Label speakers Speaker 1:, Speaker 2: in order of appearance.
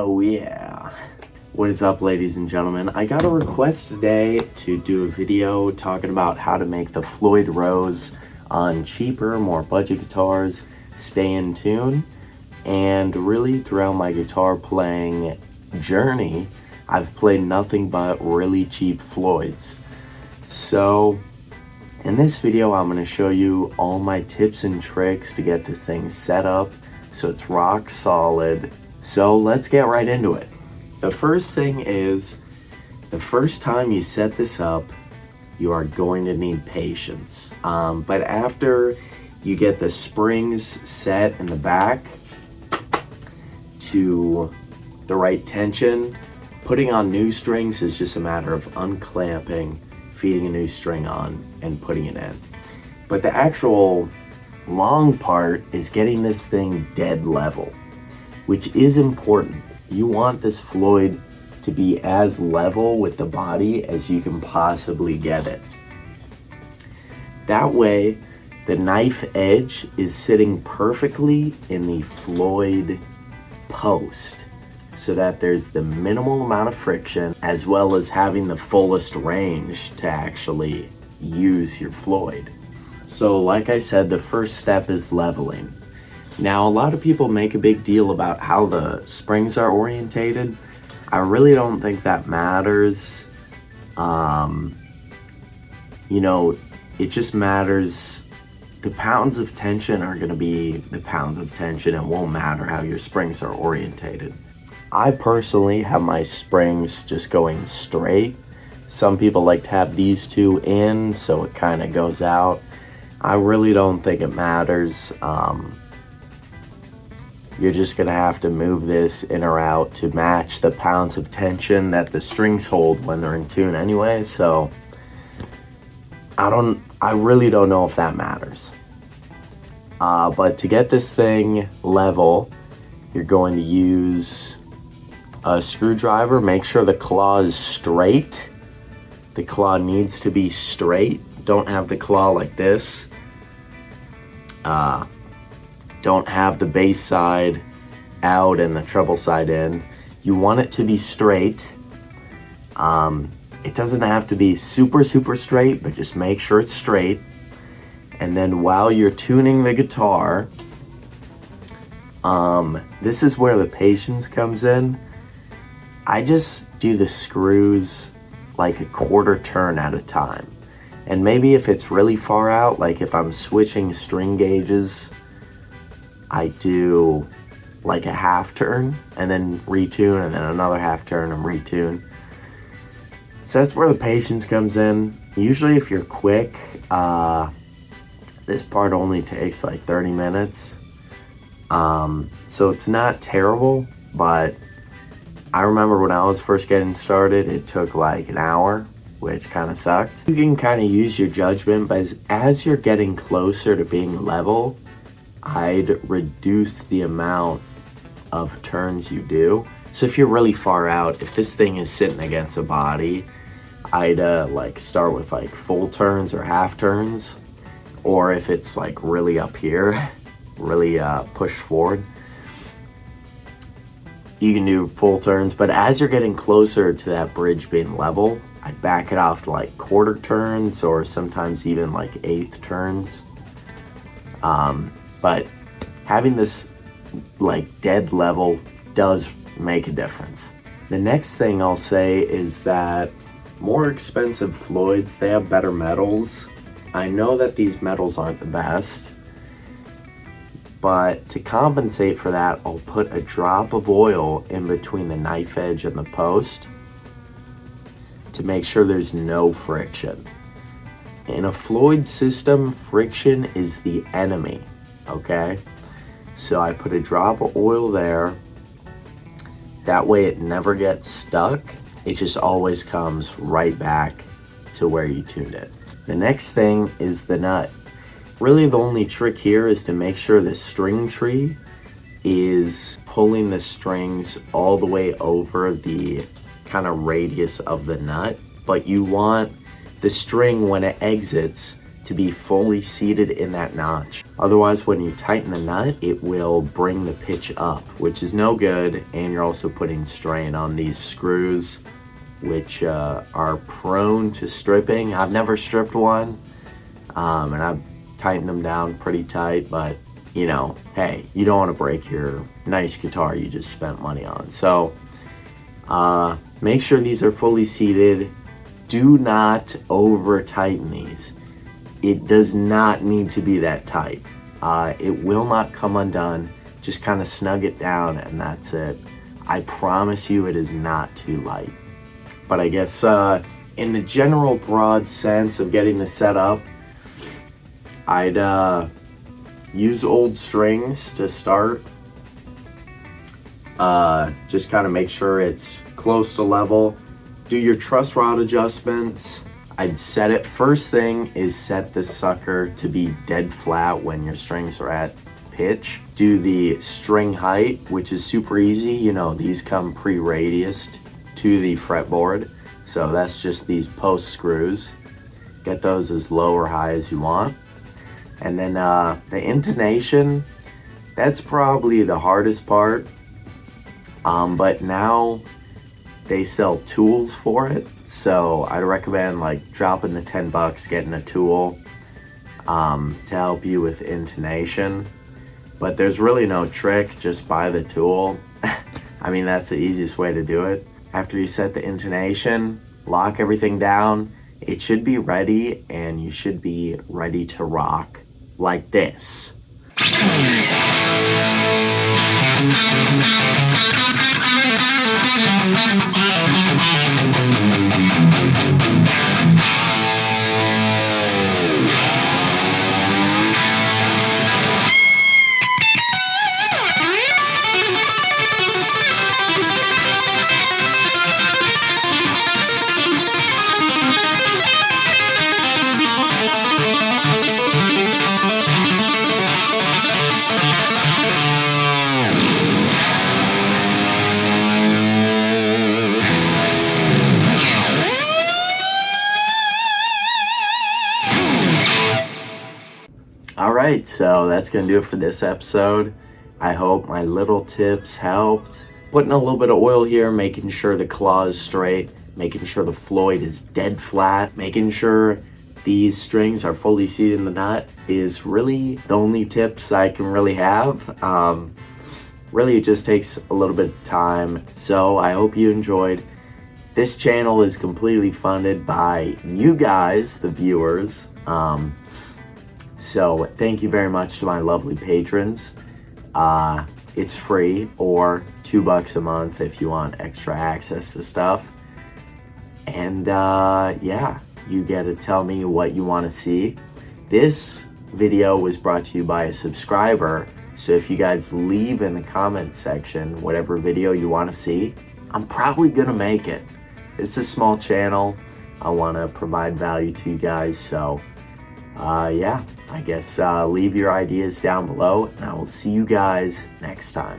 Speaker 1: Oh yeah. What is up, ladies and gentlemen? I got a request today to do a video talking about how to make the Floyd rows on cheaper, more budget guitars stay in tune. And really, throughout my guitar playing journey, I've played nothing but really cheap Floyds. So in this video, I'm going to show you all my tips and tricks to get this thing set up so it's rock solid. So let's get right into it. The first thing is, the first time you set this up, you are going to need patience. But after you get the springs set in the back to the right tension, putting on new strings is just a matter of unclamping, feeding a new string on, and putting it in. But the actual long part is getting this thing dead level, which is important. You want this Floyd to be as level with the body as you can possibly get it. That way, the knife edge is sitting perfectly in the Floyd post, so that there's the minimal amount of friction, as well as having the fullest range to actually use your Floyd. So like I said, the first step is leveling. Now, a lot of people make a big deal about how the springs are orientated. I really don't think that matters. It just matters. The pounds of tension are going to be the pounds of tension. It won't matter how your springs are orientated. I personally have my springs just going straight. Some people like to have these two in, so it kind of goes out. I really don't think it matters. You're just gonna have to move this in or out to match the pounds of tension that the strings hold when they're in tune anyway, so I really don't know if that matters. But to get this thing level, you're going to use a screwdriver. Make sure the claw is straight. The claw needs to be straight. Don't have the claw like this. Don't have the bass side out and the treble side in. You want it to be straight. It doesn't have to be super straight, but just make sure it's straight. And then while you're tuning the guitar, this is where the patience comes in. I just do the screws like a quarter turn at a time. And maybe if it's really far out, like if I'm switching string gauges, I do like a half turn and then retune, and then another half turn and retune. So that's where the patience comes in. Usually if you're quick, this part only takes like 30 minutes. So it's not terrible, but I remember when I was first getting started, it took like an hour, which kind of sucked. You can kind of use your judgment, but as you're getting closer to being level, I'd reduce the amount of turns you do. So if you're really far out, if this thing is sitting against a body, I'd like start with like full turns or half turns. Or if it's like really up here, really push forward, you can do full turns. But as you're getting closer to that bridge being level, I'd back it off to like quarter turns or sometimes even like eighth turns. But having this like dead level does make a difference. The next thing I'll say is that more expensive Floyds, they have better metals. I know that these metals aren't the best, but to compensate for that, I'll put a drop of oil in between the knife edge and the post to make sure there's no friction. In a Floyd system, friction is the enemy, okay? So I put a drop of oil there. That way it never gets stuck. It just always comes right back to where you tuned it. The next thing is the nut. Really the only trick here is to make sure the string tree is pulling the strings all the way over the kind of radius of the nut. But you want the string, when it exits, to be fully seated in that notch. Otherwise, when you tighten the nut, it will bring the pitch up, which is no good, and you're also putting strain on these screws, which are prone to stripping. I've never stripped one, and I've tightened them down pretty tight, but you know, hey, you don't want to break your nice guitar you just spent money on. So make sure these are fully seated. Do not over tighten these. It does not need to be that tight. It will not come undone. Just kind of snug it down and that's it. I promise you it is not too light. But I guess in the general broad sense of getting this set up, I'd use old strings to start. Just kind of make sure it's close to level. Do your truss rod adjustments. I'd set it, first thing is set this sucker to be dead flat when your strings are at pitch. Do the string height, which is super easy. You know, these come pre-radiused to the fretboard. So that's just these post screws. Get those as low or high as you want. And then the intonation, that's probably the hardest part. But now they sell tools for it. So I'd recommend like dropping the 10 bucks, getting a tool to help you with intonation. But there's really no trick, just buy the tool. I mean, that's the easiest way to do it. After you set the intonation, lock everything down, it should be ready and you should be ready to rock like this. Alright, so that's going to do it for this episode. I hope my little tips helped. Putting a little bit of oil here, making sure the claw is straight, making sure the Floyd is dead flat, making sure these strings are fully seated in the nut is really the only tips I can really have. Really, it just takes a little bit of time. So I hope you enjoyed. This channel is completely funded by you guys, the viewers. So thank you very much to my lovely patrons. It's free, or $2 a month if you want extra access to stuff. And yeah, you get to tell me what you want to see. This video was brought to you by a subscriber. So if you guys leave in the comments section whatever video you want to see, I'm probably gonna make it. It's a small channel. I want to provide value to you guys. So yeah, I guess leave your ideas down below and I will see you guys next time.